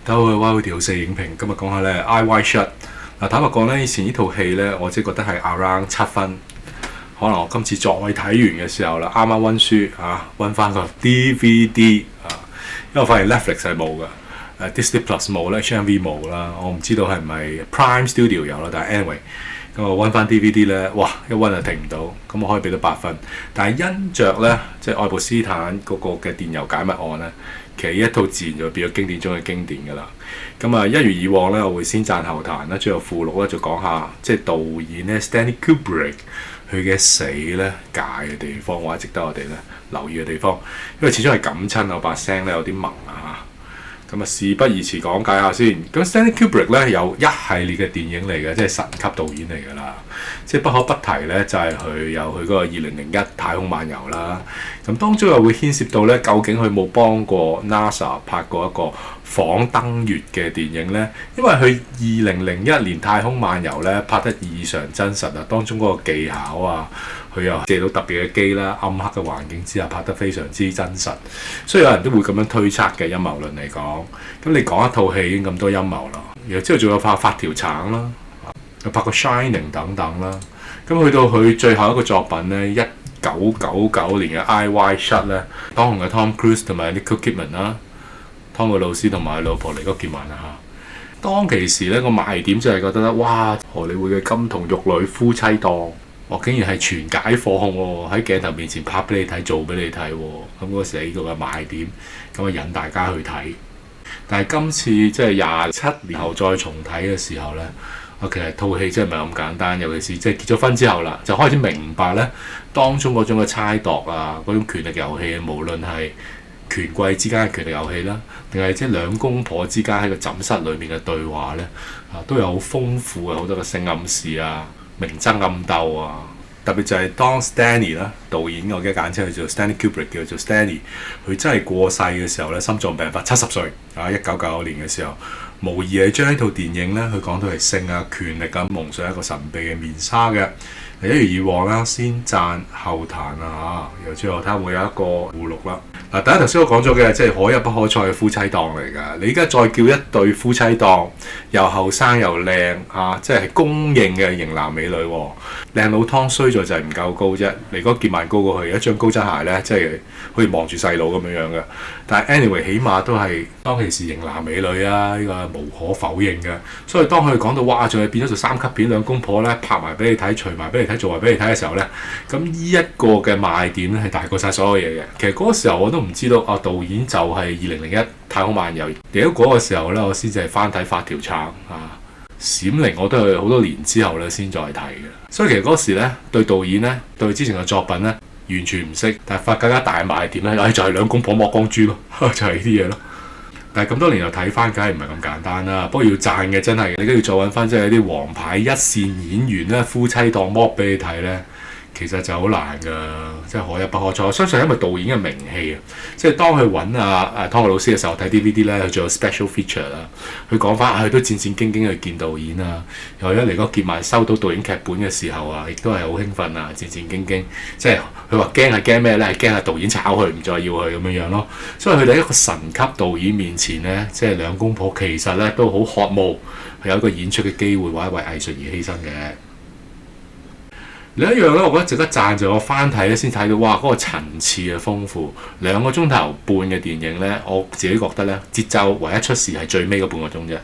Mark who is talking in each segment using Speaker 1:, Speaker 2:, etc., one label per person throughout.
Speaker 1: 兜去 YOD 4影評，今日講下咧《Eyes Wide Shut》。嗱，坦白講咧，以前呢套戲咧，我只覺得係 around 7分。可能我今次再睇完嘅時候啦，啱啱温書温翻個 DVD 因為我發現 Netflix 係冇嘅，Disney Plus 冇啦，HMV 冇啦，我唔知道係咪 Prime Studio 有啦，但係 anyway，咁我温翻 DVD 咧，哇，一温就停唔到，咁我可以俾到8分。但係因着咧，即係愛普斯坦嗰個嘅電郵解密案咧，其實呢一套自然就變咗經典中嘅經典㗎啦。咁一如以往咧，我會先讚後彈啦，最後附錄咧就講下即係導演咧 Stanley Kubrick 佢嘅死咧解嘅地方，或者值得我哋咧留意嘅地方，因為始終係感親我把聲咧有啲萌咁事不宜遲講解下先。咁 Stanley Kubrick 咧有一系列嘅電影嚟嘅，即係神級導演嚟㗎啦。即係不可不提咧，就係佢有佢嗰個2001太空漫遊啦。咁當中又會牽涉到咧，究竟佢冇幫過 NASA 拍過一個訪登月嘅電影咧？因為佢2001年太空漫遊咧拍得異常真實啊，當中嗰個技巧佢又借到特別嘅機啦，暗黑嘅環境之下拍得非常之真實，所以有人都會咁樣推測嘅。陰謀論嚟講，咁你講一套戲已經咁多陰謀啦，然後之後仲有拍發條橙啦，又拍過 Shining 等等啦，咁去到佢最後一個作品咧，1999年嘅 Eyes Wide Shut 咧，當紅嘅 Tom Cruise 同埋 Nicole Kidman 啦，湯告魯斯同埋老婆尼哥傑曼當其時咧個賣點就係覺得咧，哇！荷里活嘅金童玉女夫妻檔。我竟然係全解放喎，喺鏡頭面前拍俾你睇，做俾你睇喎，咁嗰時係呢個嘅賣點，咁引大家去睇。但係今次即係27年後再重睇嘅時候呢，其實套戲真係唔係咁簡單，尤其是即係結咗婚之後啦，就開始明白呢當中嗰種嘅猜度嗰種權力遊戲，無論係權貴之間嘅權力遊戲啦，定係即係兩公婆之間喺個枕室裏面嘅對話呢，都有好豐富嘅好多嘅性暗示明爭暗鬥特別就係當 Stanley 啦，導演我記得簡稱佢做 Stanley Kubrick， 叫做 Stanley， 佢真係過世嘅時候咧，心臟病發70歲1999年嘅時候，無疑係將呢套電影咧，佢講到係性權力蒙上一個神秘嘅面紗嘅。一如以往啦，先讚後彈然後最後睇下會有一個附錄啦。第一頭先我講咗嘅，即係可一不可再嘅夫妻檔嚟㗎。你而家再叫一對夫妻檔，又後生又靚即係公認嘅型男美女喎。靚佬湯衰在就係唔夠高啫，尼哥傑曼高過佢，一張高踭鞋咧，即係好似望住細佬咁樣嘅。但係 anyway， 起碼都係當其時型男美女呢個係無可否認嘅。所以當佢講到哇，仲係變咗做3級片，兩公婆咧拍埋俾你睇，除埋俾你睇，做埋俾你睇嘅時候咧，咁呢一個嘅賣點咧係大過晒所有嘢嘅。其實嗰個時候我都唔知道導演就係2001太空漫遊。而家嗰個時候咧，我先至係翻睇發條橙閃靈，我都係好多年之後咧先再睇嘅。所以其實嗰時咧對導演咧對之前嘅作品咧完全唔識，但係發更加大賣點咧，就係兩公婆剝光豬咯，就係呢啲嘢咯。但係咁多年又睇翻，梗係唔係咁簡單啦。不過要讚嘅真係，你都要再揾翻即係啲王牌一線演員咧，夫妻檔剝俾你睇咧。其實就好難㗎，即係可一不可再。我相信因為導演嘅名氣即係當佢揾湯告魯斯嘅時候睇 DVD 咧，佢仲有 special feature 啦。佢講翻佢都戰戰兢兢去見導演又一嚟嗰傑曼收到導演劇本嘅時候亦都係好興奮戰戰兢兢。即係佢話驚係驚咩咧？係驚係導演炒佢，唔再要佢咁樣咯。所以佢哋一個神級導演面前咧，即係兩公婆其實咧都好渴慕有一個演出嘅機會，或者為藝術而犧牲嘅。另一樣咧，我覺得值得讚就我翻睇咧先睇到，哇！嗰個層次嘅豐富，2個鐘頭半嘅電影咧，我自己覺得咧節奏唯一出事係最尾嗰半個鐘啫。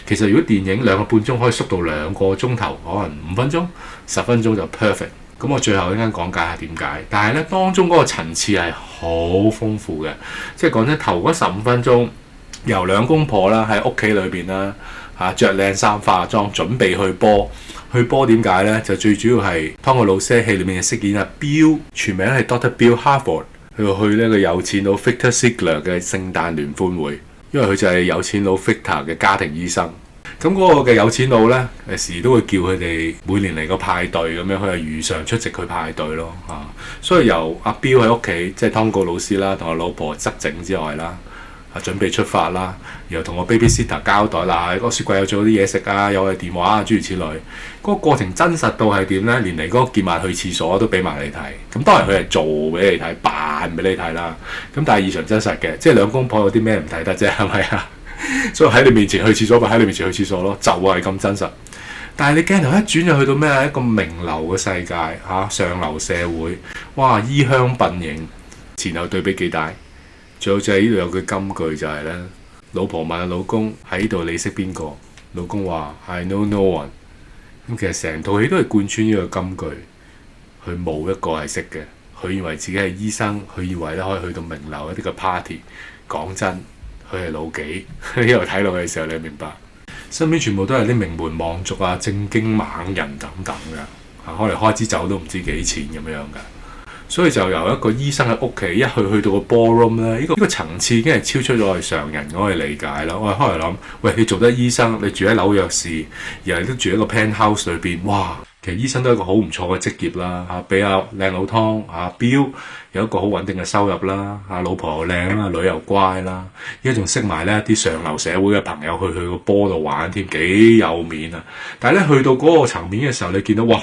Speaker 1: 其實如果電影2個半鐘可以縮到2個鐘頭，可能5分鐘、10分鐘就 perfect。咁我最後一陣講解下點解。但係咧當中嗰個層次係好豐富嘅，即係講真頭嗰15分鐘，由兩公婆啦喺屋企裏邊啦着靚衫化妝，準備去波。去波點解呢？就最主要係湯告魯斯喺戲裏面嘅飾演Bill，全名係 Dr. Bill Harford， 佢去呢個有錢佬 Victor Ziegler 嘅聖誕聯歡會，因為佢就係有錢佬 Victor 嘅家庭醫生。咁嗰個嘅有錢佬呢，時都會叫佢哋每年嚟個派對咁樣，佢係如常出席佢派對咯所以由阿 Bill 喺屋企，即係湯告魯斯啦，同阿老婆執整之外啦。準備出發啦，然後同個 babysitter 交代啦，個雪櫃有做啲嘢食有個電話諸如此類。嗰個過程真實到係點呢？連嚟嗰個傑曼去廁所都俾埋你睇。咁當然佢係做俾你睇，扮俾你睇啦。咁但係異常真實嘅，即係兩公婆有啲咩唔睇得啫？係咪所以喺你面前去廁所咪喺你面前去廁所咯，就係咁真實。但係你鏡頭一轉就去到咩？一個名流嘅世界上流社會，哇！衣香鬢影，前後對比幾大。仲有就係呢度有句金句就係咧，老婆問老公喺度你識邊個？老公話 I know no one。咁其實成套戲都係貫穿呢個金句，佢冇一個係識嘅。佢以為自己係醫生，佢以為咧可以去到名流一啲嘅 party。講真，佢係老幾？呢度睇落去嘅時候，你明白？身邊全部都係啲名門望族啊、正經猛人等等嘅，可能開支酒都唔知幾錢咁樣嘅。所以就由一個醫生喺屋企一去到個 ballroom 咧，呢個層次已經係超出咗我哋常人嗰個理解啦。我係開嚟諗，喂，你做得醫生，你住喺紐約市，而係都住喺個 penthouse 裏邊，哇！其實醫生都係一個好唔錯嘅職業啦，俾阿靚佬湯Bill有一個好穩定嘅收入啦，老婆又靚啦，女又乖啦，而家仲識埋呢啲上流社會嘅朋友去個波度玩添，幾有面啊！但係咧去到嗰個層面嘅時候，你見到哇，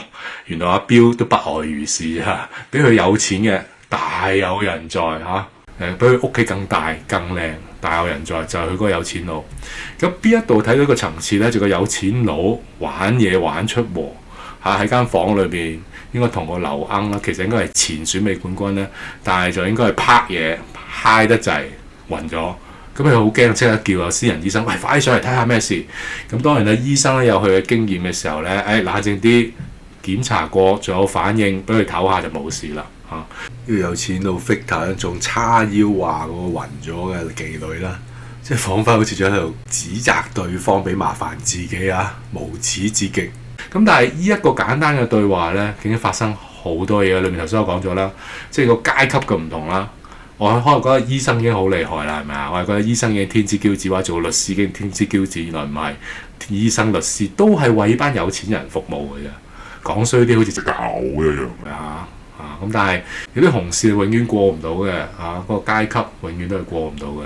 Speaker 1: 原來阿 Bill 都不外如是啊，比佢有錢嘅大有人在比佢屋企更大更靚，大有人在，就係佢嗰個有錢佬。咁邊一度睇到個層次咧？就個有錢佬玩嘢玩出禍。喺間房裏邊應該同個劉鶯啦，其實應該係前選美冠軍咧，但係就應該係拍嘢嗨得滯暈咗，咁佢好驚，即刻叫個私人醫生，喂，快啲上嚟睇下咩事。咁當然啦，醫生咧有佢嘅經驗嘅時候咧，冷靜啲檢查過，仲有反應，俾佢唞下就冇事啦嚇。呢個有錢佬 Victor 仲叉腰話嗰個暈咗嘅妓女啦，即係彷彿好似仲喺度指責對方俾麻煩自己無恥之極。咁但係呢一個簡單嘅對話咧，竟然發生好多嘢。裏面頭先我講咗啦，即係個階級嘅唔同啦。我可能覺得醫生已經好厲害啦，係咪啊？我係覺得醫生已經天之驕子，或者做律師已經天之驕子。原來唔係，醫生、律師都係為班有錢人服務嘅啫。講衰啲好似隻狗一樣咁但係有啲紅線永遠過唔到嘅嗰個階級永遠都係過唔到嘅。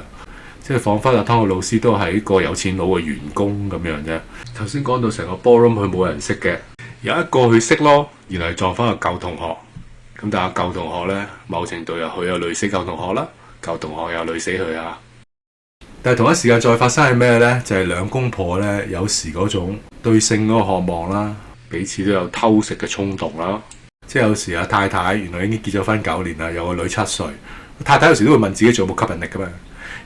Speaker 1: 即係彷彿湯個老師都係一個有錢佬嘅員工咁樣啫。頭先講到成個 ballroom 佢冇人識嘅，有一個佢識咯，原來撞翻個舊同學。咁但係舊同學咧，某程度佢又累死舊同學啦，舊同學又累死佢啊。但係同一時間再發生係咩咧？就係兩公婆咧，有時嗰種對性嗰個渴望啦，彼此都有偷食嘅衝動啦。即係有時太太原來已經結咗婚9年啦，有個女7歲，太太有時都會問自己仲有冇吸引力噶嘛。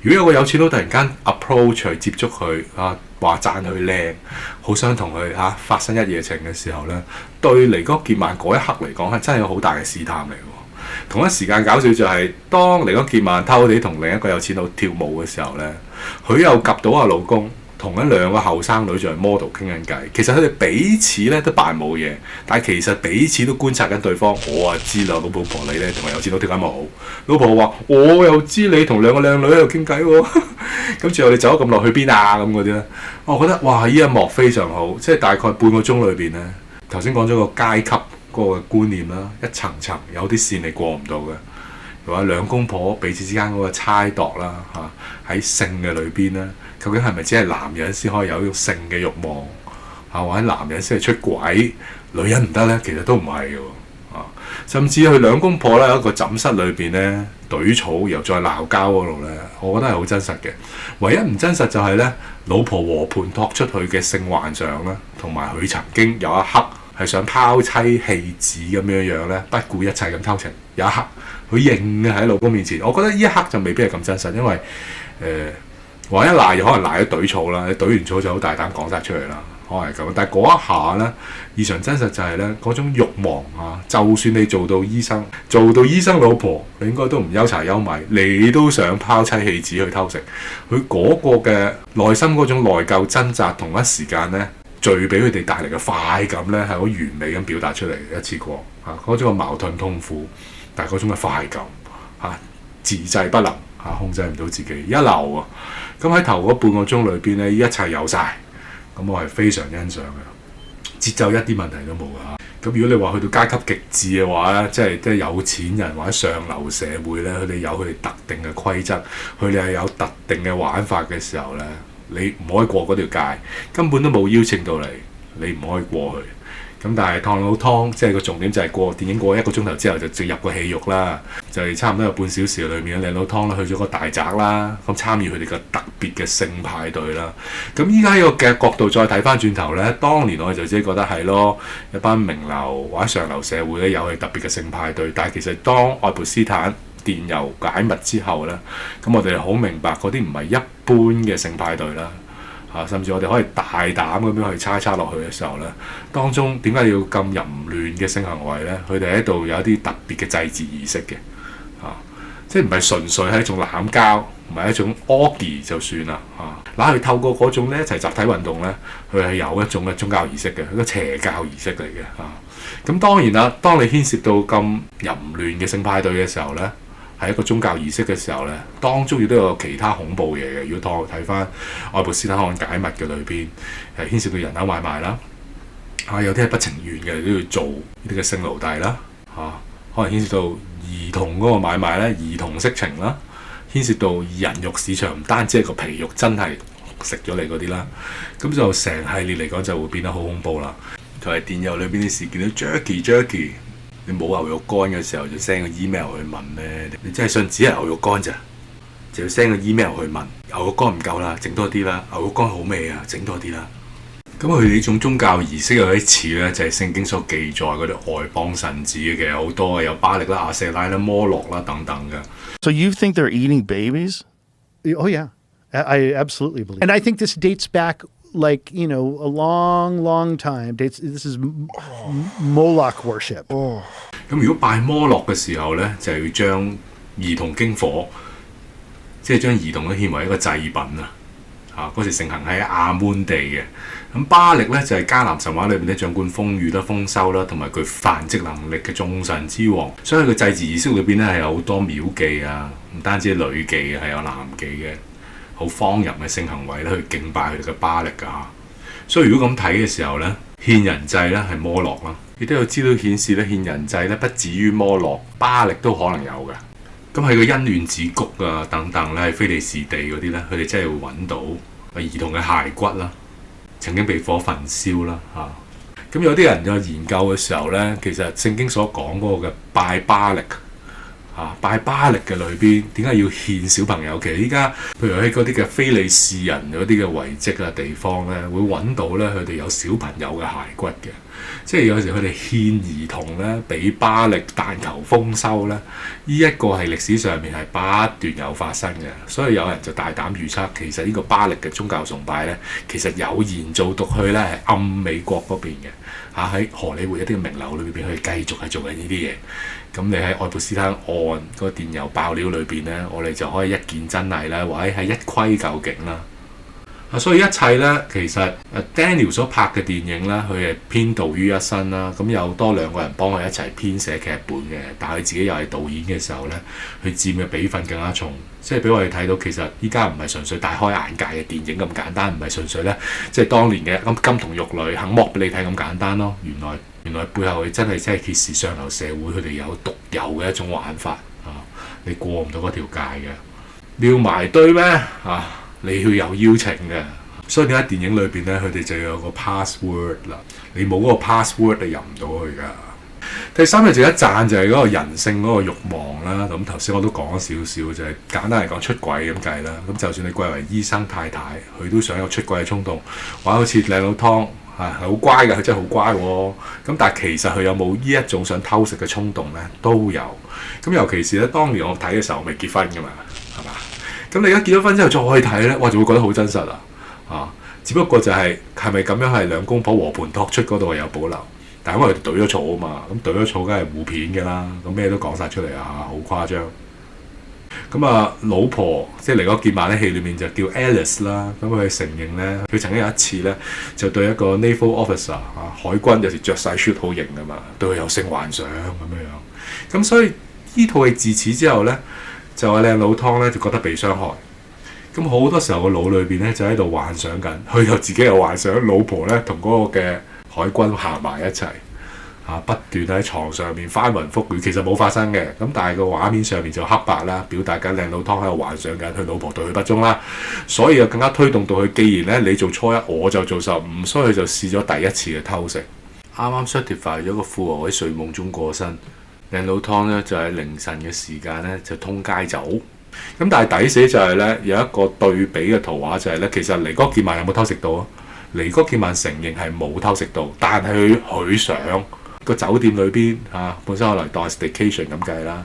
Speaker 1: 如果有個有錢佬突然間 approach 接觸佢話讚佢靚，好想同佢發生一夜情嘅時候咧，對尼哥傑曼嗰一刻嚟講係真係有好大嘅試探嚟喎。同一時間搞笑就係、當尼哥傑曼偷地同另一個有錢佬跳舞嘅時候咧，佢又及到阿老公同一兩個後生女做 model 傾緊偈。其實佢哋彼此咧都扮冇嘢，但係其實彼此都觀察緊對方。我知啦，老婆你咧同埋有錢佬跳緊舞。老婆話：我又知你同兩個靚女喺度傾偈喎。咁最後你走咗咁耐去邊啊？咁嗰啲咧，我覺得哇！呢一幕非常好，即係大概半個鐘裏邊咧，頭先講咗個階級嗰個觀念啦，一層層有啲線你過唔到嘅。又話兩公婆彼此之間嗰個猜度啦喺性嘅裏邊咧，究竟係咪只係男人先可以有呢種性嘅慾望或者男人先係出軌，女人唔得咧？其實都唔係嘅。甚至佢兩公婆咧喺一個枕室裏邊咧懟草，然後再鬧交嗰度咧，我覺得係好真實嘅。唯一唔真實就係咧，老婆和盤托出佢嘅性幻想啦，同埋佢曾經有一刻係想拋妻棄子咁樣咧，不顧一切咁偷情。有一刻佢認嘅喺老公面前，我覺得呢一刻就未必係咁真實，因為或者賴就可能賴咗懟草啦，你懟完草就好大膽講晒出嚟啦。可能係咁，但係嗰一下咧，異常真實就係咧嗰種慾望就算你做到醫生老婆，你應該都唔憂柴憂米，你都想拋妻棄子去偷食。佢嗰個嘅內心嗰種內疚掙扎，同一時間咧，罪俾佢哋帶嚟嘅快感咧，係好完美咁表達出嚟一次過嗰種嘅矛盾痛苦，但係嗰種嘅快感自制不能控制唔到自己一流啊！咁喺頭嗰半個鐘裏邊咧，一切有晒。咁我係非常欣賞嘅，節奏一啲問題都冇㗎。咁如果你話去到階級極致嘅話咧，即係有錢人或者上流社會咧，佢哋有佢哋特定嘅規則，佢哋係有特定嘅玩法嘅時候咧，你唔可以過嗰條界，根本都冇邀請到你，你唔可以過去。咁但係唐老湯即係個重點就係電影過1個鐘頭之後就進入個戲肉啦，就係差唔多有半小時裏面靚老湯去咗個大宅啦，咁參與佢哋嘅特別嘅性派對啦。咁依家喺個嘅角度再睇翻轉頭呢，當年我哋就只係覺得係咯，一班名流或者上流社會咧有係特別嘅性派對，但係其實當愛潑斯坦電郵解密之後呢，咁我哋好明白嗰啲唔係一般嘅性派對啦。甚至我哋可以大膽咁樣去猜測落去嘅時候呢，當中點解要咁淫亂嘅性行為呢？佢哋喺度有一啲特別嘅祭祀儀式嘅，即係唔係純粹係一種濫交，唔係一種 orgy 就算啦，嗱佢透過嗰種呢一齊集體運動呢，佢係有一種嘅宗教儀式嘅，一個邪教儀式嚟嘅，咁當然啦，當你牽涉到咁淫亂嘅性派對嘅時候呢，係一個宗教儀式嘅時候呢，當中亦都有其他恐怖嘢嘅。如果睇翻愛潑斯坦案解密嘅裏邊，牽涉到人口買賣啦，有啲係不情願嘅都要做呢啲嘅性奴隸啦，可能牽涉到兒童嗰個買賣咧，兒童色情啦，牽涉到人肉市場，唔單止係個皮肉真係食咗你嗰啲啦，咁就成系列嚟講就會變得好恐怖啦。同埋電郵裏邊啲事見到 jerky。你冇牛肉乾嘅時候就 send 個 email 去問咧，你真係信只係牛肉乾咋？就要 send 個 email 去問牛肉乾唔夠啦，整多啲啦，牛肉乾好味啊，整多啲啦。咁佢哋呢種宗教儀式有啲似咧，就係聖經所記載嗰啲外邦神子嘅，其實好多有巴力啦、亞舍拉啦、摩洛啦等等嘅。
Speaker 2: So you think they're eating babies?
Speaker 3: Oh yeah, I absolutely believe. And I think this dates back like, a long time. This is Moloch worship.
Speaker 1: 咁如果拜摩洛嘅時候咧，就係要將兒童經火，即係將兒童都獻為一個祭品啊！嗰時盛行喺亞捫地嘅。咁巴力咧就係迦南神話裏邊咧掌管豐裕啦、豐收啦，同埋具繁殖能力嘅眾神之王。所以佢祭祀儀式裏邊咧係有好多廟妓啊，唔單止女妓啊，係有男妓嘅。好荒淫嘅性行為咧，去敬拜佢哋嘅巴力㗎。所以如果咁睇嘅時候咧，獻人祭咧係摩洛啦，亦都有資料顯示咧，獻人祭咧不止於摩洛，巴力都可能有嘅。咁喺個欣嫩子谷啊等等咧，喺非利士地嗰啲咧，佢哋真係會揾到兒童嘅骸骨啦，曾經被火焚燒啦嚇。咁有啲人就研究嘅時候咧，其實聖經所講嗰個嘅拜巴力。拜巴力嘅裏邊點解要獻小朋友？其實依家譬如喺嗰啲嘅非利士人嗰啲嘅遺跡啊地方咧，會揾到咧佢哋有小朋友嘅骸骨嘅，即係有時佢哋獻兒童咧俾巴力但求豐收咧，呢一個係歷史上面係不斷有發生嘅，所以有人就大膽預測，其實呢個巴力嘅宗教崇拜咧，其實有延續到去咧係暗美國嗰邊嘅。喺荷里活一啲嘅名流裏邊，佢繼續係做緊呢啲嘢。咁你喺愛潑斯坦案嗰個電郵爆料裏邊咧，我哋就可以一見真偽啦，或者係一窺究竟啦。所以一切咧，其實Daniel 所拍嘅電影咧，佢係編導於一身啦。咁有多兩個人幫佢一齊編寫劇本嘅，但係佢自己又係導演嘅時候咧，佢佔嘅比分更加重。即係俾我哋睇到，其實依家唔係純粹大開眼界嘅電影咁簡單，唔係純粹咧，即係當年嘅金童玉女肯剝俾你睇咁簡單咯。原來背後佢真係揭示上流社會佢哋有獨有嘅一種玩法你過唔到嗰條界嘅，你要埋堆咩你要有邀請嘅，所以點解電影裏邊咧，佢哋就有個 password 啦。你冇嗰個 password，你入唔到去㗎。第三樣值得讚就係嗰個人性嗰個慾望啦。咁頭先我都講咗少少，就係簡單嚟講出軌咁計啦。咁就算你貴為醫生太太，佢都想有出軌嘅衝動。或者好似靚佬湯係好乖嘅，佢真係好乖喎。咁但係其實佢有冇呢一種想偷食嘅衝動咧？都有。咁尤其是咧，當年我睇嘅時候未結婚㗎嘛，係嘛？咁你而家結咗婚之後再睇咧，哇就會覺得好真實只不過就係咪咁樣係兩公婆和盤托出嗰度有保留，但係因為佢懟咗草啊嘛，咁懟咗草梗係互片嘅啦，咁咩都講晒出嚟好誇張。咁老婆即係嚟嗰件馬咧戲裏面就叫 Alice 啦，咁佢承認咧，佢曾經有一次咧就對一個 naval officer 海軍有時着晒 suit 好型㗎嘛，對佢有性幻想咁樣。咁所以呢套戲自此之後咧，就係靚老湯咧就覺得被傷害。咁好多時候個腦裏邊咧就喺度幻想緊，佢就自己又幻想老婆咧同嗰個嘅海軍行埋一齊不斷喺床上面翻雲覆雨，其實冇發生嘅。咁但係個畫面上面就黑白啦，表達緊靚佬湯喺度幻想緊佢老婆對佢不忠啦。所以就更加推動到佢，既然咧你做初一，我就做15，所以佢就試咗第一次嘅偷食。啱啱 certify 咗個富豪喺睡夢中過身，靚佬湯咧就喺凌晨嘅時間咧就通街走。咁但係抵死就係咧有一個對比嘅圖畫就係咧，其實尼哥傑曼有冇偷食到啊？尼哥傑曼承認係冇偷食到，但係佢想個酒店裏邊本身可能當 staycation 咁計啦。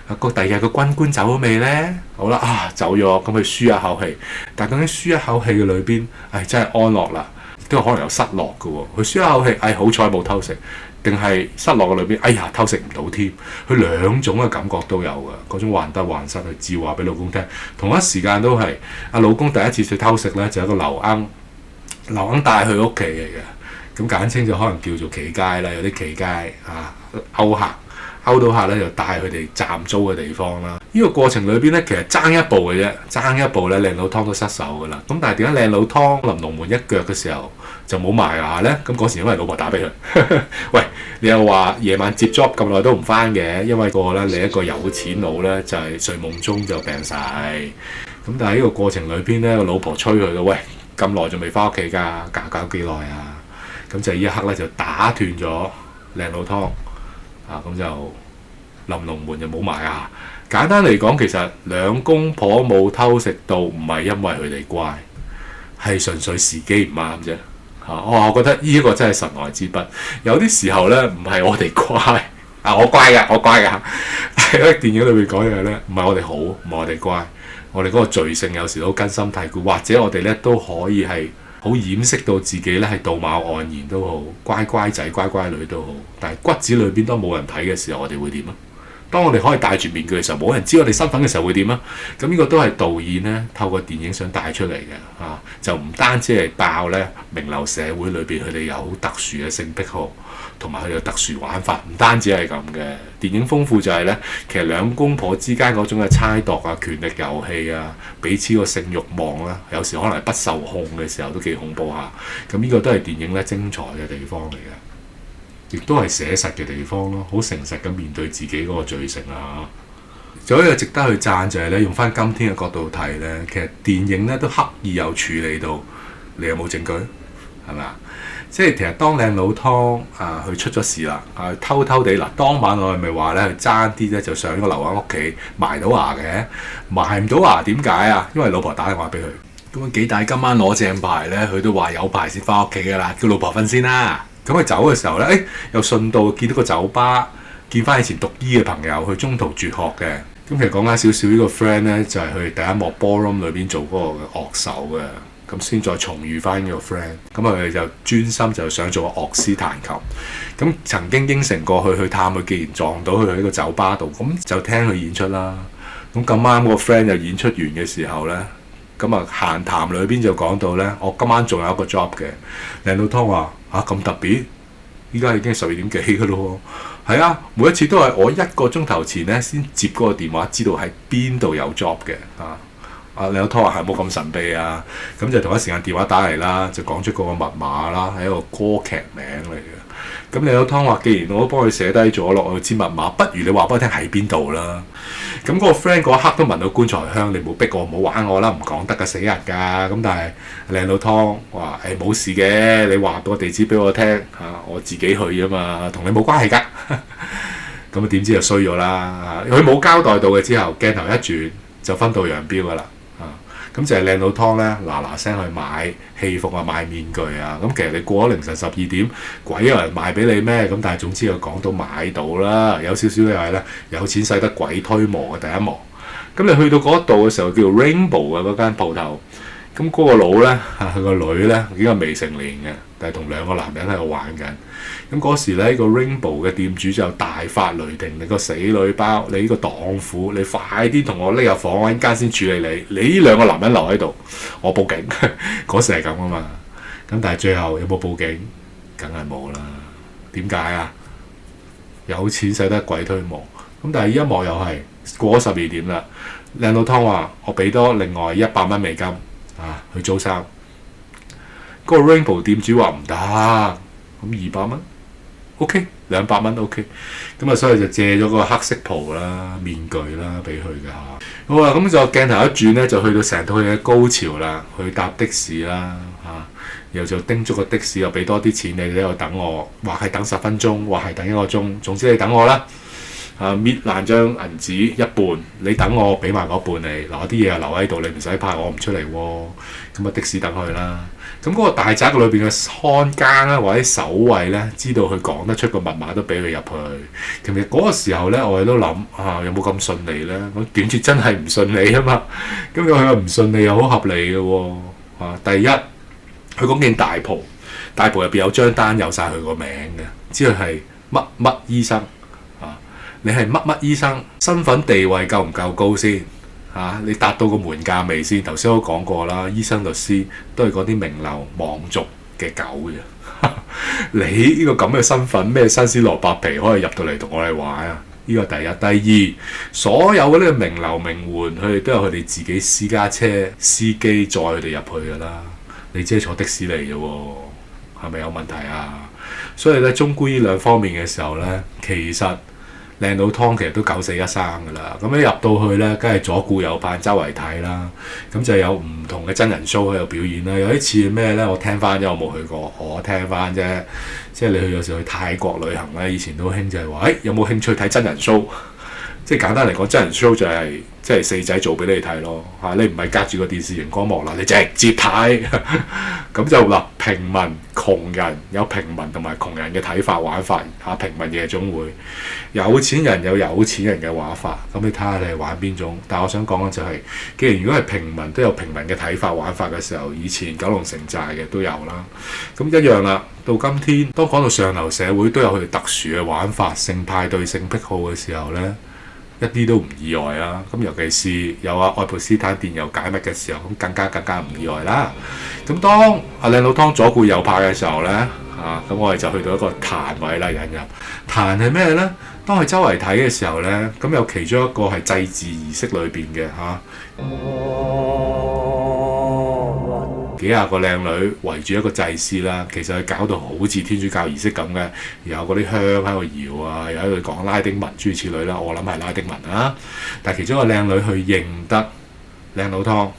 Speaker 1: 第二日個軍官走咗未呢？好啦走咗，咁佢舒一口氣。但係究竟舒一口氣嘅裏邊，真係安樂啦，都可能有失落嘅喎。佢舒一口氣，好彩冇偷食，定係失落嘅裏邊，偷食唔到添。佢兩種嘅感覺都有嘅，嗰種患得患失，去照話俾老公聽。同一時間都係老公第一次去偷食呢，就係一個流鶯帶去屋企嚟嘅。咁簡稱就可能叫做企街啦，有啲企街勾到客咧，就帶佢哋暫租嘅地方啦。呢個過程裏邊咧，其實爭一步嘅啫，爭一步咧，靚佬湯都失手噶啦。咁但係點解靚佬湯臨龍門一腳嘅時候就冇埋牙咧？咁嗰時因為老婆打俾佢，喂，你又話夜晚接 job 咁耐都唔翻嘅，因為你一個有錢佬咧就係睡夢中就病晒。咁但係呢個過程裏邊咧，個老婆催佢咯，喂，咁耐仲未翻屋企㗎？搞幾耐啊？咁就呢一刻咧就打斷咗靚佬湯咁就臨龍門就冇埋牙。簡單嚟講，其實兩公婆冇偷食到，唔係因為佢哋乖，係純粹時機唔啱啫。我覺得呢個真係神來之筆。有啲時候咧，唔係我哋乖我乖㗎。喺電影裏面講嘢咧，唔係我哋好，唔係我哋乖，我哋嗰個罪性有時都根深蒂固，或者我哋咧都可以係好掩飾到自己咧係道貌岸然都好，乖乖仔乖乖女都好，但係骨子裏邊當冇人睇嘅時候，我哋會點啊？當我哋可以戴住面具嘅時候，冇人知我哋身份嘅時候會點啊？咁呢個都係導演咧透過電影想帶出嚟嘅就唔單止係爆咧名流社會裏邊佢哋有好特殊嘅性癖好，同埋佢有特殊玩法，唔單止係咁嘅。電影豐富就係咧，其實兩公婆之間嗰種嘅猜度權力遊戲彼此個性慾望有時可能係不受控嘅時候都幾恐怖下。咁呢個都係電影咧精彩嘅地方嚟嘅，亦都係寫實嘅地方咯，好誠實咁面對自己嗰個罪性仲有一個值得去讚就係咧，用翻今天嘅角度睇咧，其實電影咧都刻意有處理到你有冇證據，係咪啊？即係其實當靚佬湯佢出咗事啦，偷偷地當晚我係咪話咧佢爭啲咧就上咗個流鶯屋企埋到牙嘅，埋唔到牙點解啊？因為老婆打電話俾佢，咁幾大今晚攞正牌咧，佢都話有牌先翻屋企㗎啦，叫老婆瞓先啦。咁佢走嘅時候咧，又順道見到個酒吧，見翻以前讀醫嘅朋友，佢中途輟學嘅。咁其實講緊少少呢個 friend 咧，就係佢哋第一幕 ballroom 裏邊做嗰個樂手嘅。咁先再重遇翻呢個 friend，咁佢哋就專心就想做個樂師彈琴。咁曾經應承過去探佢，既然撞到佢喺個酒吧度，咁就聽佢演出啦。咁咁啱個 friend 就演出完嘅時候咧，咁閒談裏邊就講到咧，我今晚仲有一個 job 嘅。靚佬湯話咁特別，依家已經12點幾㗎咯喎。係啊，每一次都係我1個鐘頭前咧先接嗰個電話，知道喺邊度有 job 嘅靚佬湯話係冇咁神秘啊，咁就同一時間電話打嚟啦，就講出嗰個密碼啦，係一個歌劇名嚟嘅。咁靚佬湯話，既然我都幫佢寫低咗落去支密碼，不如你話俾我聽喺邊度啦。咁嗰個 friend 嗰一刻都聞到棺材香，你唔好逼我，唔好玩我啦，唔講得㗎，死人㗎。咁但係靚佬湯話冇事嘅，你話個地址俾我聽我自己去啊嘛，同你冇關係㗎。咁點知就衰咗啦，佢冇交代到嘅之後，鏡頭一轉就分道揚鑣㗎啦。咁就係靚佬湯咧，嗱聲去買戲服買面具咁其實你過咗凌晨12點，鬼有人賣俾你咩？咁但係總之又講到買到啦，有少少又係咧，有錢使得鬼推磨嘅第一幕。咁你去到嗰度嘅時候，叫做 Rainbow 嘅嗰間鋪頭。咁嗰個佬咧，佢個女咧已經係未成年嘅，但係同2個男人喺度玩緊。咁嗰時咧，個 Rainbow 嘅店主就大發雷霆：你個死女包，你呢個蕩婦，你快啲同我匿入房，一間先處理你。你呢2個男人留喺度，我報警。嗰時係咁啊嘛。咁但係最後有冇報警？梗係冇啦。點解啊？有錢使得鬼推磨。咁但係呢一幕又係過咗12點啦。靚佬湯話：我俾多另外100蚊美金去租衫。嗰個 Rainbow 店主話唔得，咁200蚊。OK， 200蚊 OK。咁啊，所以就借咗個黑色袍啦、面具啦俾佢嘅嚇。好啊，咁就鏡頭一轉咧，就去到成套戲嘅高潮啦。去搭的士啦嚇，然後就叮囑個的士又俾多啲錢你喺度等我，話係等10分鐘，話係等1個鐘，總之你等我啦。搣爛張銀紙一半，你等我俾埋嗰半你，嗱啲嘢又留喺度，你唔使怕我唔出嚟喎。咁啊的士等佢啦。咁嗰個大宅裏邊嘅看更咧，或者守衛咧，知道佢講得出個密碼都俾佢入去。其實嗰個時候咧，我哋都諗有冇咁順利咧？咁點知真係唔順利啊嘛。咁佢話唔順利又好合理嘅喎。第一，佢嗰件大袍入邊有張單有晒佢個名嘅，知佢係乜乜醫生。你係乜乜醫生？身份地位夠唔夠高先？你達到個門價未先？頭先都講過啦，醫生、律師都係嗰啲名流望族嘅狗嘅。你呢個咁嘅身份，咩新鮮蘿蔔皮可以入到嚟同我哋玩啊？呢個第一。第二，所有嗰啲名流名媛，佢哋都有佢哋自己私家車司機載佢哋入去㗎啦。你只係坐的士嚟啫喎，係咪有問題啊？所以咧，綜觀呢兩方面嘅時候咧，其實靚佬湯其實都九死一生㗎啦，咁一入到去咧，梗係左顧右盼，周圍睇啦，咁就有唔同嘅真人 show 喺度表演啦。有啲似咩咧？我聽翻啫，我冇去過，我聽翻啫。即係你有時去泰國旅行咧，以前都興就係話，有冇興趣睇真人 show？即係簡單嚟講，真人 show 就係即係四仔做俾你睇咯。你唔係隔住個電視熒光幕啦，你直接睇。咁就嗱，平民窮人有平民同埋窮人嘅睇法玩法平民夜總會，有錢人有有錢人嘅玩法。咁你睇下你係玩邊種？但係我想講嘅就係，既然如果係平民都有平民嘅睇法玩法嘅時候，以前九龍城寨嘅都有啦。咁一樣啦。到今天，當講到上流社會都有佢哋特殊嘅玩法、性派對、性癖好嘅時候呢，一啲都唔意外啊！咁尤其是有愛潑斯坦電郵解密嘅時候，咁更加唔意外啦。咁當阿靚佬湯左顧右盼嘅時候呢，咁我哋就去到一個壇位啦，引入壇係咩呢？當佢周圍睇嘅時候呢，咁有其中一個係祭祀儀式裏邊嘅幾廿個靚女圍住一個祭司啦，其實佢搞到好似天主教儀式咁嘅，有嗰啲香喺度搖啊，又喺度講拉丁文諸如此類啦，我諗係拉丁文啊。但係其中一個靚女去認得靚佬湯，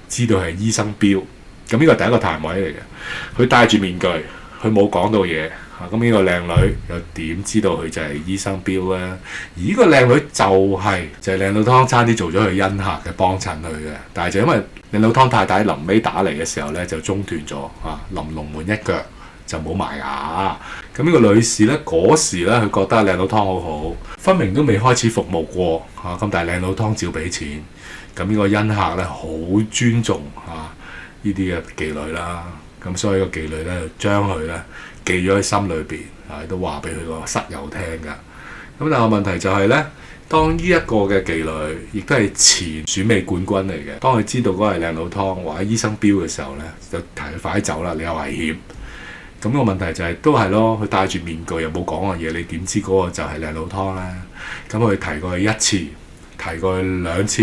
Speaker 1: 知道係醫生標，咁呢個係第一個壇位嚟嘅。佢戴住面具，佢冇講到嘢。咁呢個靚女又點知道佢就係醫生標咧？而呢個靚女就係靚佬湯差啲做咗佢恩客嘅幫襯佢嘅，但係就因為靚佬湯太太臨尾打嚟嘅時候咧就中斷咗臨龍門一腳就冇埋牙。咁呢個女士咧嗰時咧佢覺得靚佬湯好好，分明都未開始服務過咁但係靚佬湯照俾錢。咁呢個恩客咧好尊重呢啲嘅妓女啦。咁所以個妓女咧就將佢咧記咗喺心裏邊，都話俾佢個室友聽㗎。咁但係問題就係咧，當呢一個嘅妓女，亦都係前選美冠軍嚟嘅。當佢知道嗰個係靚佬湯或者醫生標嘅時候咧，就提佢快啲走啦，你有危險。咁個問題就係都係咯，佢戴住面具又冇講過嘢，你點知嗰個就係靚佬湯咧？咁佢提過佢一次，提過佢2次，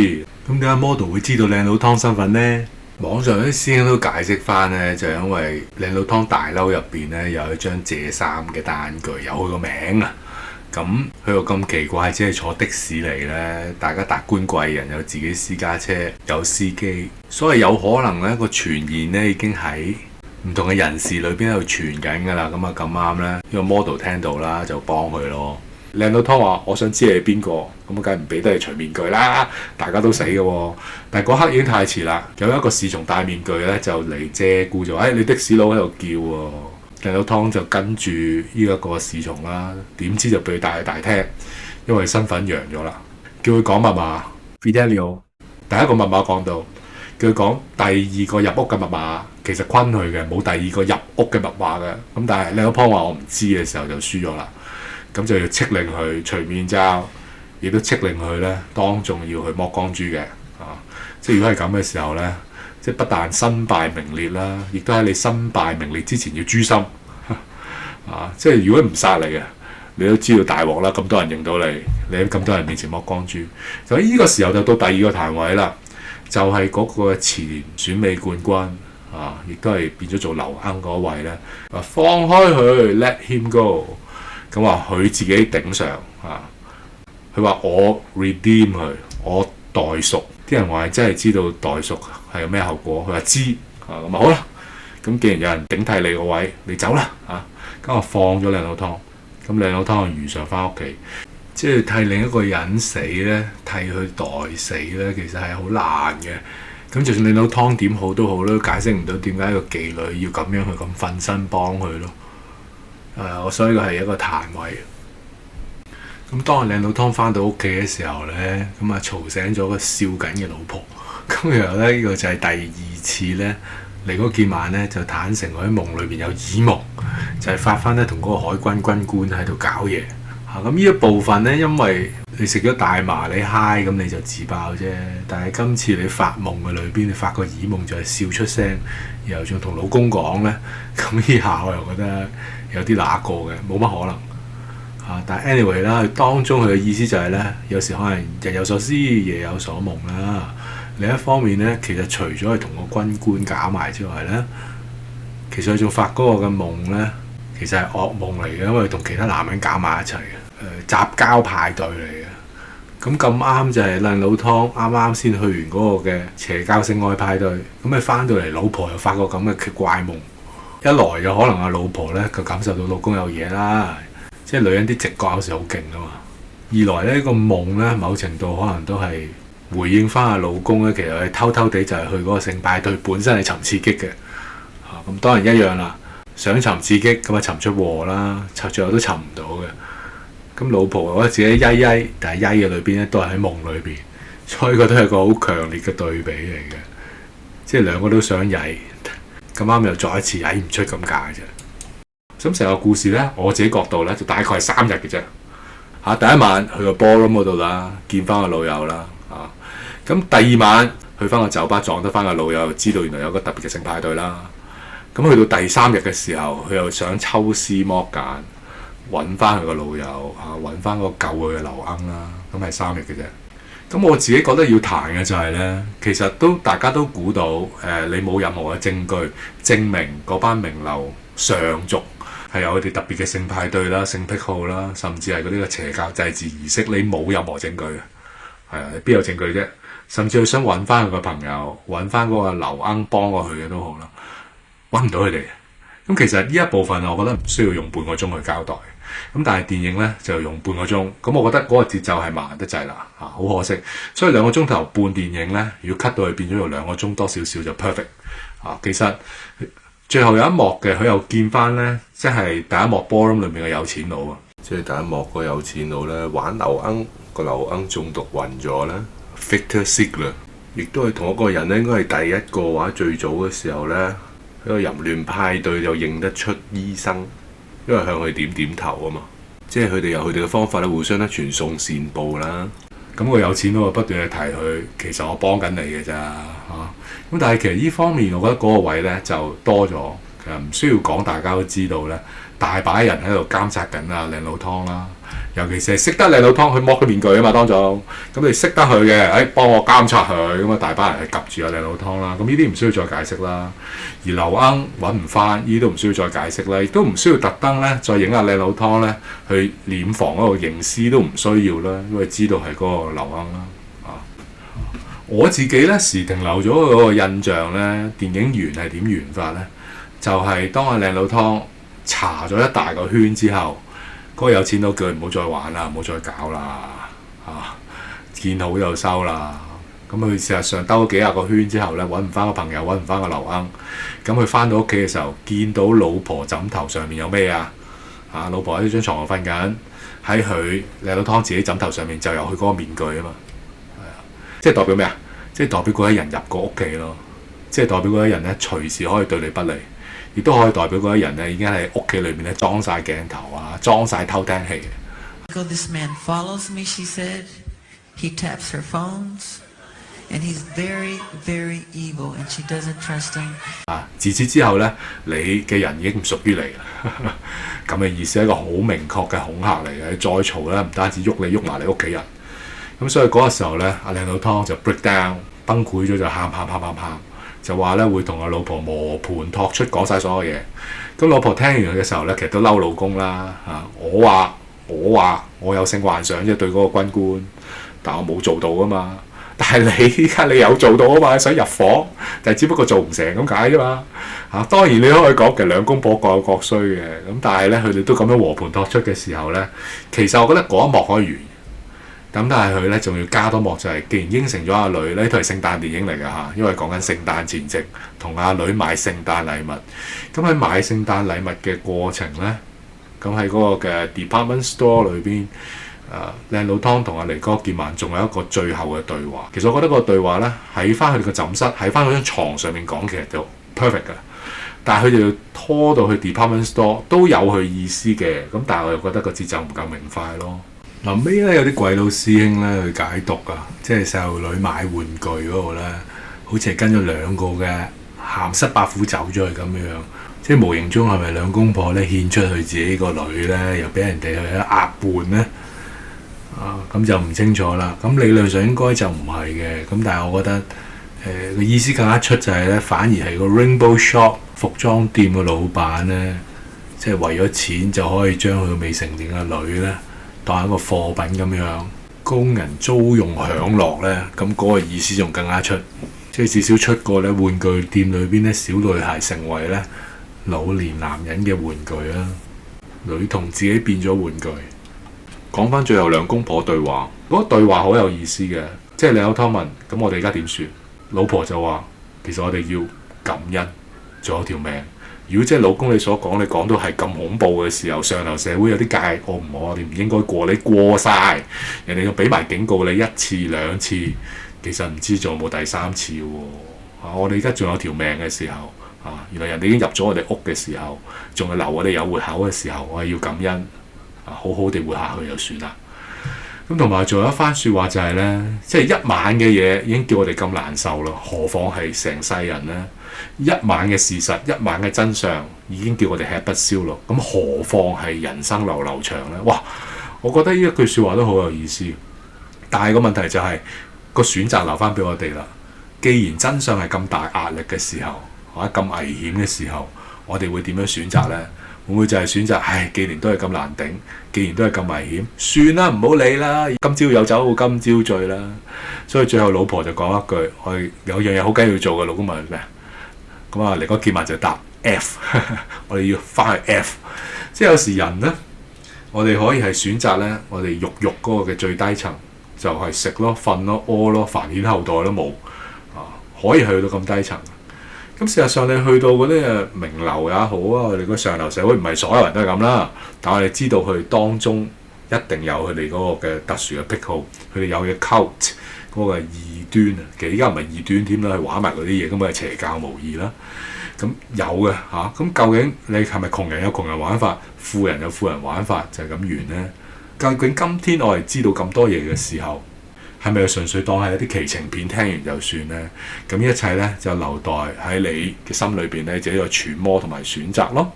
Speaker 1: 咁點解 model 會知道靚佬湯身份咧？網上啲師兄都解釋翻咧，就係因為靚佬湯大褸入邊咧有一張借衫嘅單據，有佢個名啊。咁佢又咁奇怪，只係坐的士嚟咧，大家達官貴人有自己私家車，有司機，所以有可能咧個傳言咧已經喺唔同嘅人士裏邊喺度傳緊㗎啦。咁啊咁啱咧，呢個 model 聽到啦，就幫佢咯。靚佬湯話：我想知你係邊個，咁梗係唔俾得你除面具啦，大家都死嘅喎。但係嗰刻已經太遲啦，有一個侍從戴面具咧就嚟借故就話：你的士佬喺度叫喎。靚佬湯就跟住呢一個侍從啦，點知就俾佢帶去大廳，因為身份揚咗啦，叫佢講密碼 Fidelio。第一個密碼講到，叫佢講第二個入屋嘅密碼，其實昆佢嘅，冇第二個入屋嘅密碼嘅。咁但係靚佬湯話我唔知嘅時候就輸咗啦。咁就要斥令佢除面罩，亦都斥令佢咧當眾要去剝光豬嘅。即係如果係咁嘅時候咧，即係不但身敗名裂啦，亦都喺你身敗名裂之前要誅心。即係如果唔殺你嘅，你都知道大鑊啦。咁多人認到你，你喺咁多人面前剝光豬。所以呢個時候就到第二個壇位啦，就係嗰個前選美冠軍亦都係變咗做流鶯嗰位咧。放開佢 ，let him go。咁話佢自己頂上啊，佢話我 redeem 佢，我代贖。啲人話真係知道代贖係有咩後果，佢話知啊，咁啊好啦，咁既然有人頂替你個位，你走啦啊，咁我放咗靚佬湯，咁靚佬湯就如常翻屋企。即係替另一個人死咧，替佢代死咧，其實係好難嘅。咁就算靚佬湯點好都好啦，解釋唔到點解個妓女要咁樣去咁瞓身幫佢咯。我所以個係一個彈位。咁當靚佬湯翻到屋企嘅時候咧，咁啊嘈醒咗個笑緊嘅老婆。咁然後咧，呢個就係第二次咧嚟嗰見晚咧，就坦誠我喺夢裏邊有耳夢，就係發翻咧同嗰個海軍軍官喺度搞嘢。咁呢一部分咧，因為你食咗大麻你嗨，咁你就自爆啫。但係今次你發夢嘅裏邊，你發個耳夢就係笑出聲，然後仲同老公講咧，咁呢下我又覺得有啲揦過嘅，冇乜可能。但係 anyway 啦，當中佢嘅意思就係咧，有時可能日有所思夜有所夢啦。另一方面咧，其實除咗係同個軍官搞埋之外咧，其實佢仲發嗰個嘅夢咧，其實係噩夢嚟嘅，因為同其他男人搞埋一齊嘅。雜交派對嚟嘅，咁咁啱就係靚佬湯啱啱先去完嗰個嘅邪教性愛派對，咁佢翻到嚟老婆又發個咁嘅怪夢，一來有可能阿老婆咧就感受到老公有嘢啦，即係女人啲直覺有時好勁噶嘛；二來呢個夢咧某程度可能都係回應翻阿老公咧，其實佢偷偷地就係去嗰個性派對本身係尋刺激嘅，咁當然一樣啦，想尋刺激咁啊尋出禍啦，最後都尋唔到嘅。咁老婆覺得自己曳曳，但係曳嘅裏邊咧都係喺夢裏邊，所以覺得係個好強烈嘅對比嚟嘅，即係兩個都想曳，咁啱又再一次曳唔出咁解啫。咁成個故事咧，我自己角度咧就大概係3日嘅啫。第一晚去個 ballroom 嗰度啦，見翻個老友啦，咁第二晚去翻個酒吧撞得翻個老友，知道原來有個特別嘅性派對啦。咁去到第3日嘅時候，佢又想抽絲剝繭。揾翻佢個老友揾翻個救佢嘅劉鶯啦，咁係3日嘅啫。咁我自己覺得要彈嘅就係呢，其實大家都估到你冇任何嘅證據證明嗰班名流上族係有佢哋特別嘅性派對啦、性癖好啦，甚至係嗰啲嘅邪教祭祀儀式，你冇任何證據嘅，你邊有證據啫？甚至佢想揾翻佢個朋友，揾翻嗰個劉鶯幫過佢嘅都好啦，揾唔到佢哋。咁其實呢一部分我覺得唔需要用半個鐘去交代。咁但係電影咧就用半個鐘，咁我覺得嗰個節奏係慢得滯啦，好可惜。所以2個鐘頭半電影咧，如果 cut 到去變咗用2個鐘多少少就 perfect。其實最後有一幕嘅，佢又見翻咧，即係第一幕 ballroom 裏面嘅有錢佬啊，即係第一幕個有錢佬咧玩劉鶯，個劉鶯中毒暈咗咧 Victor Ziegler 亦都係同一個人咧，應該係第一個或者最早嘅時候咧，喺個淫亂派對就認得出醫生。因為向佢點頭啊嘛，即係佢哋有佢哋嘅方法咧，互相咧傳送線報啦。咁個有錢佬不斷去提佢，其實我幫緊你嘅咋咁但係其實呢方面，我覺得嗰個位咧就多咗，其實唔需要講，大家都知道咧，大把人喺度監察緊靚佬湯啦。尤其是係識得靚佬湯，佢剝咗面具啊嘛，當中咁你識得佢嘅，幫我監察佢，咁啊大把人係及住阿靚佬湯啦。咁呢啲唔需要再解釋啦。而劉鶯揾唔翻，呢啲都唔需要再解釋啦，亦都唔需要特登咧再影下靚佬湯咧去殮房嗰度認屍都唔需要啦，因為知道係嗰個劉鶯啦。我自己咧時停留咗嗰個印象咧，電影完係點完法咧？就係當阿靚佬湯搽咗一大個圈之後。嗰個有錢佬叫佢唔好再玩啦，唔好再搞啦，見好就收啦。咁佢事實上兜咗幾廿個圈之後咧，揾唔翻個朋友，揾唔翻個劉鶯。咁佢翻到屋企嘅時候，見到老婆枕頭上面有咩啊？老婆喺張床度瞓緊，喺佢靚佬湯自己枕頭上面就有佢嗰個面具啊嘛。即係代表咩啊？即係代表嗰啲人入過屋企咯。即係代表嗰啲人咧隨時可以對你不利。亦都可以代表嗰啲人咧，已經喺屋企裏面咧裝晒鏡頭裝晒偷聽器。
Speaker 4: This man follows me, she said. He taps her phones, and he's very, very evil, and she doesn't trust him.
Speaker 1: 自此之後咧，你嘅人已經唔屬於你啦。咁嘅意思係一個好明確嘅恐嚇嚟嘅。你再嘈咧，唔單止喐你，喐埋你屋企人。咁所以嗰個時候咧，阿靚佬湯就 break down 崩潰咗，就喊。就話咧會同阿老婆磨盤托出講晒所有嘢。咁老婆聽完佢嘅時候咧，其實都嬲老公啦嚇。我話我有性幻想啫，對嗰個軍官，但我冇做到啊嘛。但係你依家你有做到啊嘛，想入伙，但係只不過做唔成咁解啫嘛嚇。當然你可以講其實兩公婆各有各衰嘅，咁但係咧佢哋都咁樣和盤托出嘅時候咧，其實我覺得嗰一幕可以完。咁但係佢咧仲要加多幕就係，既然應承咗阿女呢套係聖誕電影嚟㗎嚇，因為講緊聖誕前夕同阿女買聖誕禮物。咁喺買聖誕禮物嘅過程咧，咁喺嗰個嘅 department store 裏邊，靚佬湯同阿尼哥傑曼仲有一個最後嘅對話。其實我覺得個對話咧喺翻佢哋個枕室，喺翻嗰張牀上面講，其實就 perfect 㗎。但係佢哋要拖到去 department store 都有佢意思嘅。咁但係我又覺得個節奏唔夠明快咯。臨尾咧有啲鬼佬師兄咧去解讀啊，即係細路女買玩具嗰度咧，好似係跟咗兩個嘅鹹濕伯父走咗去咁樣，即係無形中係咪兩公婆咧獻出去自己個女咧，又俾人哋去壓伴咧？咁就唔清楚啦。咁理論上應該就唔係嘅，咁但係我覺得個意思更加出就係咧，反而係個 Rainbow Shop 服裝店嘅老闆咧，即係為咗錢就可以將佢個未成年嘅女咧當一個貨品咁樣供人租用享樂咧，咁嗰個意思仲更加出，即係至少出過咧玩具店裏邊咧小女孩成為咧老年男人嘅玩具啦，女童自己變咗玩具。講翻最後兩公婆對話，嗰個對話好有意思嘅，即係你有湯問，咁我哋而家點算？老婆就話其實我哋要感恩，仲有條命。如果即係老公你所講，你講到係咁恐怖嘅時候，上流社會有啲界我哋唔應該過，你過晒，人哋要俾埋警告你一次兩次，其實唔知仲有冇第三次喎。我哋而家仲有條命嘅時候，原來人哋已經入咗我哋屋嘅時候，仲係留我哋有活口嘅時候，我係要感恩，好好地活下去就算啦。咁同埋仲有一番説話就係呢，即係一晚嘅嘢已經叫我哋咁難受啦，何況係成世人呢？一晚嘅事實，一晚嘅真相已經叫我哋吃不消咯。咁何況係人生流流長呢？哇！我覺得呢一句説話都好有意思。但係個問題就係個選擇留翻俾我哋啦。既然真相係咁大壓力嘅時候，或者咁危險嘅時候，我哋會點樣選擇呢？會唔會就係選擇既然都係咁難頂，既然都係咁危險，算啦，唔好理啦。今朝有酒好今朝醉啦。所以最後老婆就講一句：我哋有樣嘢好緊要做嘅。老公問咩？咁啊，尼哥傑曼就答 F， 我哋要翻去 F。即係有時人呢，我哋可以係選擇呢，我哋肉嗰個嘅最低層，就係食咯、瞓咯、屙咯，繁衍後代都冇可以去到咁低層。咁事實上你去到嗰啲名流也好啊，我哋個上流社會唔係所有人都係咁啦，但我哋知道佢哋當中一定有佢哋嗰個嘅特殊嘅癖好，佢哋有嘅 cult 嗰個異端啊，其實依家唔係異端添啦，去玩埋嗰啲嘢，咁咪邪教無異啦。咁有嘅嚇，咁究竟你係咪窮人有窮人玩法，富人有富人玩法就係咁完呢？究竟今天我哋知道咁多嘢嘅時候，係咪純粹當係一啲奇情片聽完就算呢？咁一切呢，就留待喺你嘅心裏邊呢，自己個揣摩同埋選擇咯。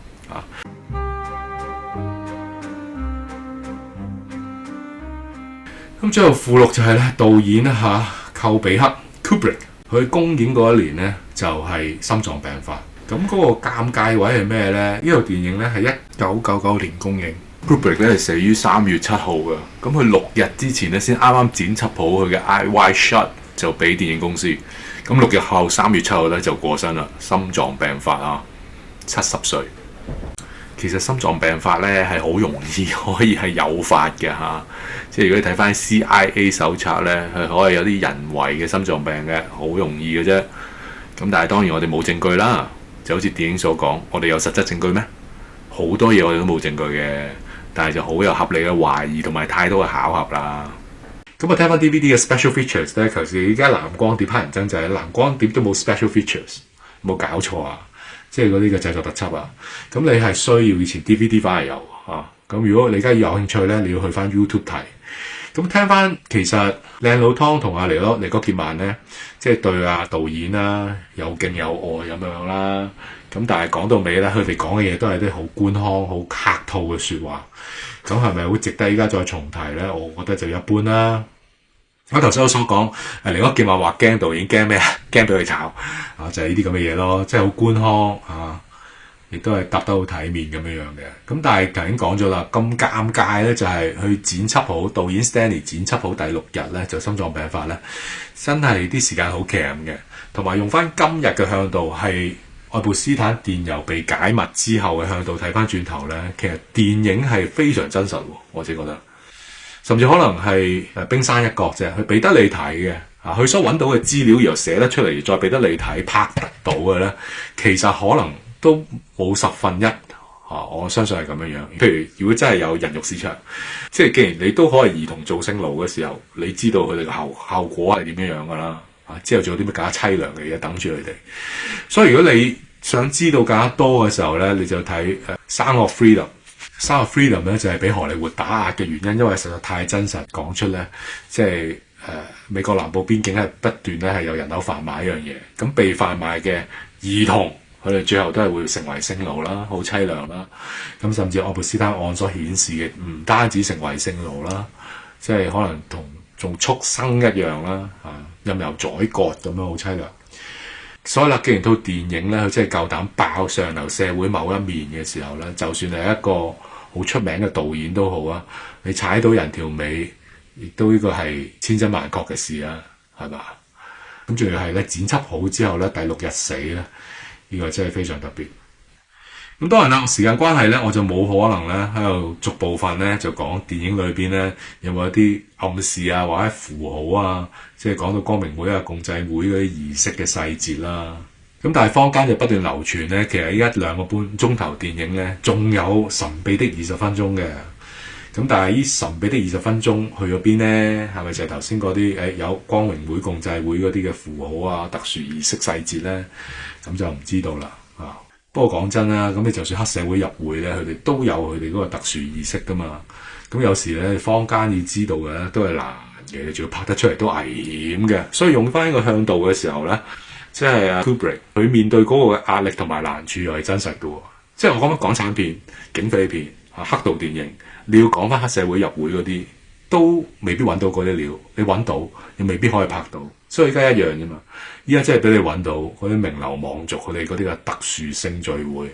Speaker 1: 咁最後附錄就係咧，導演寇比克 Kubrick 佢公映嗰一年呢，就係心臟病發。咁嗰個尷尬位係咩呢？呢套電影呢，係1999年公映。Kubrick 咧係死於3月7號嘅，咁佢6日之前咧先啱啱剪輯好佢嘅 I Wide Shut 就俾電影公司，咁6日後3月7號咧就過身啦，心臟病發70歲。其實心臟病發咧係好容易可以係誘發嘅即係如果你睇翻 CIA 手冊咧，係可以有啲人為嘅心臟病嘅，好容易嘅啫。咁但係當然我哋冇證據啦，就好似電影所講，我哋有實質證據咩？好多嘢我哋都冇證據嘅。但係就好有合理嘅懷疑同埋太多嘅巧合啦。咁我聽翻 DVD 嘅 special features 咧，其實而家藍光碟黑人憎就係藍光碟都冇 special features， 冇搞錯啊！即係嗰啲嘅製作特輯啊。咁你係需要以前 DVD 翻嚟有咁如果你而家有興趣咧，你要去翻 YouTube 睇。咁聽翻其實靚佬湯同阿尼哥傑曼咧，即係對導演啦有敬有愛咁樣啦。咁但係講到尾咧，佢哋講嘅嘢都係啲好官腔、好客套嘅説話。咁係咪好值得依家再重提呢？我覺得就一般啦。我頭先我所講嚟嗰劍話話驚導演驚咩啊？驚俾佢炒啊！就係呢啲咁嘅嘢咯，即係好官腔啊，亦都係答得好體面咁樣嘅。咁但係頭先講咗啦，咁尷尬咧就係去剪輯好，導演 Stanley 剪輯好第6日咧就心臟病發咧，真係啲時間好騎嘅，同埋用翻今日嘅向度係愛潑斯坦電郵被解密之後嘅向度睇翻轉頭咧，其實電影係非常真實喎，我自己覺得。甚至可能係冰山一角啫，佢俾得你睇嘅，佢所揾到嘅資料，然後寫得出嚟，再俾得你睇，拍得到嘅咧，其實可能都冇1/10，我相信係咁樣樣。譬如如果真係有人肉市場，即係既然你都可以兒童造星路嘅時候，你知道佢哋嘅效果係點樣樣噶啦，之後仲有啲乜更加凄涼嘅嘢等住佢哋。所以如果你想知道更加多嘅時候咧，你就睇Sound of Freedom。Sound of Freedom 咧就係俾荷里活打壓嘅原因，因為實在太真實講出咧，即係美國南部邊境係不斷咧係有人口販賣一樣嘢，咁被販賣嘅兒童佢哋最後都係會成為性奴啦，好凄涼啦。咁甚至愛潑斯坦案所顯示嘅唔單止成為性奴啦，即係可能同仲畜生一樣啦，任由宰割咁樣好凄涼。所以啦，既然套電影咧，佢真係夠膽爆上流社會某一面嘅時候咧，就算係一個好出名嘅導演都好啊，你踩到人條尾，亦都呢個係千真萬確嘅事啊，係嘛？咁仲要係咧剪輯好之後咧，第6日死咧，呢個真係非常特別。咁當然啦，時間關係咧，我就冇可能咧喺度逐部分咧就講電影裏邊咧有冇一啲暗示啊，或者符號啊，即係講到光明會啊、共濟會嗰啲儀式嘅細節啦。咁但係坊間就不斷流傳咧，其實依家2個半鐘頭電影咧，仲有神秘的20分鐘嘅。咁但係呢神秘的20分鐘去咗邊咧？係咪就係頭先嗰啲有光明會、共濟會嗰啲嘅符號啊、特殊儀式細節咧？咁就唔知道啦。不過講真啦，咁你就算黑社會入會咧，佢哋都有佢哋嗰個特殊儀式噶嘛。咁有時咧，坊間要知道嘅咧都係難嘅，仲要拍得出嚟都危險嘅。所以用翻呢個向度嘅時候咧，即係Kubrick 佢面對嗰個壓力同埋難處又係真實嘅喎。即係我講緊港產片、警匪片、黑道電影，你要講翻黑社會入會嗰啲，都未必揾到嗰啲料。你揾到，又未必可以拍到。所以而家一樣啫嘛。依家真係俾你揾到嗰啲名流望族佢哋嗰啲嘅特殊性聚會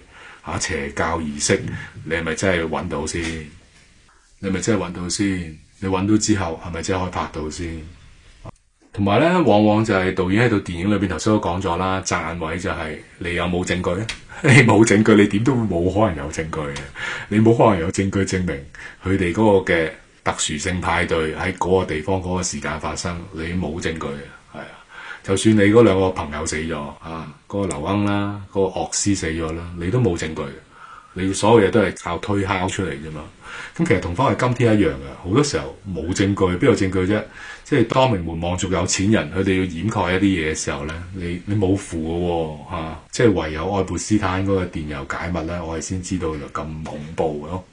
Speaker 1: 邪教儀式，你係咪真係揾到先？你係咪真係揾到先？你揾到之後係咪真係可以拍到先？同埋咧，往往就係導演喺度電影裏邊頭先都講咗啦，讚位就係你有冇證據咧？你冇證據，你點都冇可能有證據嘅。你冇可能有證據證明佢哋嗰個嘅特殊性派對喺嗰個地方嗰個時間發生，你冇證據嘅。就算你嗰2個朋友死咗嗰個劉鶯啦，嗰個樂師死咗啦，你都冇證據嘅。你所有嘢都係靠推敲出嚟啫嘛。咁其實同翻係今天一樣嘅，好多時候冇證據，邊有證據啫？即係當名門望族有錢人，佢哋要掩蓋一啲嘢嘅時候咧，你冇符嘅喎，即係唯有愛潑斯坦嗰個電郵解密咧，我哋先知道就咁恐怖咯。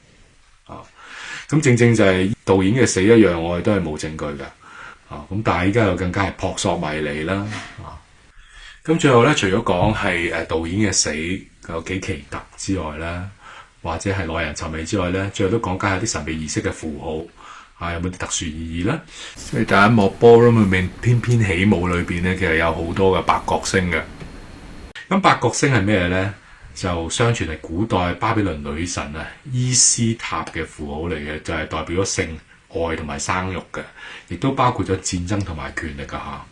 Speaker 1: 咁正正就係導演嘅死一樣，我哋都係冇證據嘅。咁但係依家又更加係撲朔迷離啦。咁最後咧，除咗講係導演嘅死有幾奇特之外咧，或者係耐人尋味之外咧，最後都講解下啲神秘儀式嘅符號有冇啲特殊意義咧？所以第一幕 ballroom 裏面翩翩起舞裏邊咧，其實有好多嘅白角星嘅。咁白角星係咩咧？就相傳係古代巴比倫女神伊斯塔嘅符號嚟嘅，就係代表咗性、愛同埋生育嘅，亦都包括咗戰爭同埋權力㗎嚇。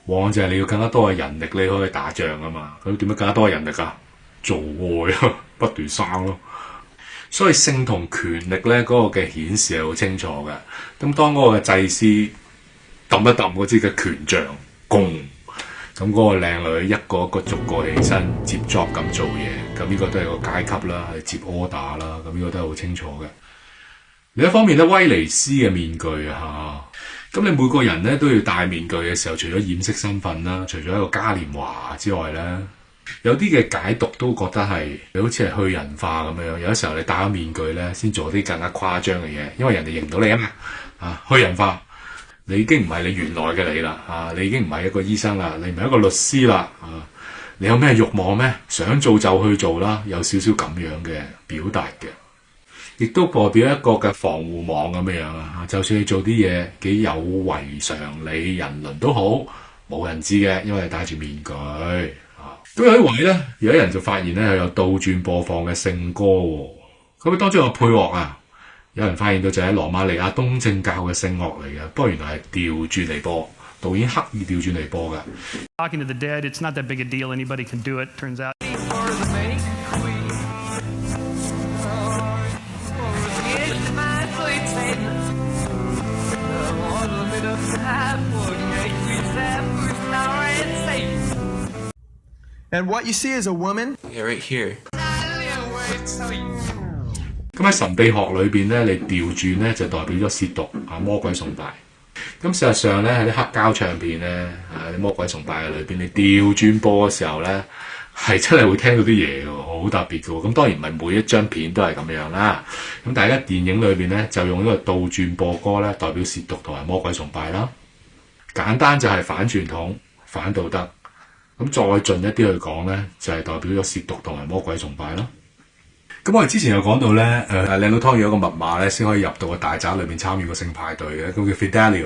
Speaker 1: 往往就係你要更加多嘅人力，你可以打仗啊嘛。咁點樣更加多嘅人力啊？做愛咯，不斷生咯。所以性同權力咧，嗰個嘅顯示係好清楚嘅。咁當嗰個祭司揼一揼嗰支嘅權杖，弓，咁嗰個靚女一個一個逐個起身接 job 咁做嘢，咁呢個都係個階級啦，係接 order 啦，咁呢個都係好清楚嘅。另一方面咧，威尼斯嘅面具咁你每個人咧都要戴面具嘅時候，除咗掩飾身份啦，除咗一個嘉年華之外咧，有啲嘅解讀都覺得係你好似係虛人化咁樣。有啲時候你戴咗面具咧，先做啲更加誇張嘅嘢，因為人哋認唔到你啊嘛。虛人化，你已經唔係你原來嘅你啦。你已經唔係一個醫生啦，你唔係一個律師啦。你有咩慾望咩？想做就去做啦，有少少咁樣嘅表達嘅。亦都代表一個嘅防護網咁樣啊。就算你做啲嘢幾有違常理、人倫都好，冇人知嘅，因為你戴住面具啊。咁有啲位咧，有啲人就發現咧，佢有倒轉播放嘅聖歌喎。咁當中有配樂啊，有人發現到就係羅馬尼亞東正教嘅聖樂嚟嘅，不過原來係調轉嚟播，導演刻意調轉嚟播嘅。
Speaker 5: Talking to the dead, it's not that big a deal. Anybody can do it, turns out.
Speaker 6: And what you see is a woman.
Speaker 7: Yeah, right here.
Speaker 1: 咁喺神秘學裏邊咧，你調轉咧就代表咗褻瀆啊，魔鬼崇拜。咁事實上咧，喺啲黑膠唱片咧啲魔鬼崇拜嘅裏邊，你調轉播嘅時候咧，係真係會聽到啲嘢嘅，好特別嘅喎。咁當然唔係每一張片都係咁樣啦。咁但係喺電影裏邊咧，就用呢個倒轉播歌咧，代表褻瀆同埋魔鬼崇拜啦。簡單就係反傳統、反道德。咁再進一啲去講咧，就係代表咗褻瀆同埋魔鬼崇拜啦。咁我哋之前有講到咧，靚佬湯要有一個密碼咧，先可以入到個大宅裏面參與個性派對嘅，咁叫 Fidelio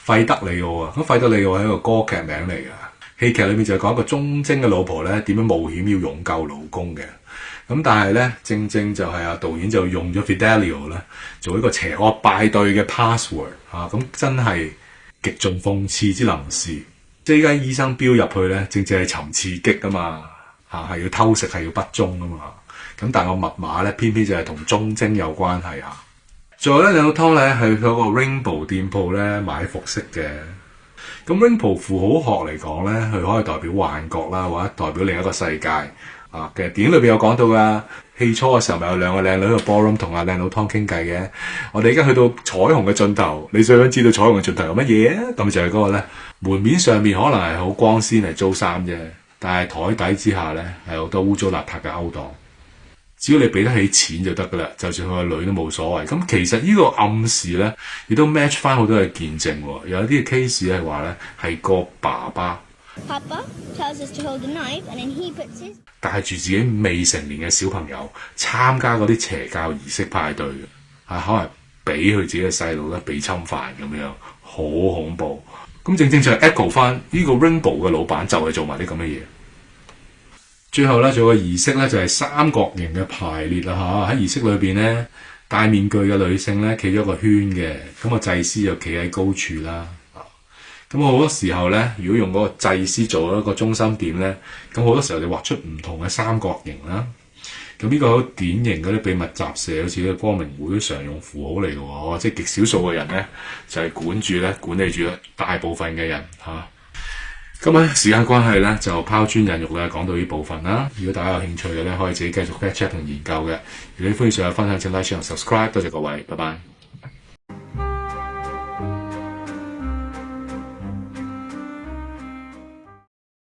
Speaker 1: 費德里奧啊。咁費德里奧係一個歌劇名嚟嘅，戲劇裏面就係講一個忠貞嘅老婆咧點樣冒險要勇救老公嘅。咁但係咧，正正就係導演就用咗 Fidelio 咧做一個邪惡派對嘅 password 啊，咁真係極盡諷刺之能事。即係依家醫生標入去咧，正正係尋刺激㗎嘛，係要偷食，係要不忠㗎嘛。咁但係個密碼咧，偏偏就係同忠貞有關係嚇。最後咧，靚佬湯咧係去嗰個 Rainbow 店鋪咧買服飾嘅。咁 Rainbow 符號學嚟講咧，佢可以代表幻覺啦，或者代表另一個世界啊。其實電影裏邊有講到㗎，戲初嘅時候咪有兩個靚女喺個 ballroom 同阿靚佬湯傾偈嘅。我哋而家去到彩虹嘅盡頭，你想知道彩虹嘅盡頭有乜嘢啊？咁就係嗰個咧，門面上面可能係好光鮮嚟租衫啫，但係台底之下咧係好多污糟邋遢嘅勾當。只要你俾得起錢就得噶啦，就算佢個女都冇所謂。咁其實呢個暗示咧，亦都 match 翻好多嘅見證喎。有一啲嘅 case 係話咧，係個爸爸
Speaker 8: Papa tells us to hold the knife, and then he puts his.
Speaker 1: 帶住自己未成年嘅小朋友參加嗰啲邪教儀式派對嘅，可能俾佢自己嘅細路咧被侵犯咁樣，好恐怖。咁正正就係 echo 翻呢個 Rainbow 嘅老闆就係做埋啲咁嘅嘢。最後咧做個儀式咧就係三角形嘅排列啦嚇，喺儀式裏邊咧戴面具嘅女性咧企咗個圈嘅，咁個祭司就企喺高處啦。咁好多時候咧，如果用嗰個祭司做一個中心點咧，咁好多時候就畫出唔同嘅三角形啦。咁呢個好典型嗰啲秘密集社，好似呢個光明會常用符號嚟嘅喎，即係極少數嘅人咧就係管理住大部分嘅人嚇。咁咧時間關係咧，就拋磚引玉咧，講到呢部分啦。如果大家有興趣嘅咧，可以自己繼續 fact check 同研究嘅。如果你歡迎上去分享，請 like、share 同 subscribe。多謝各位，拜拜。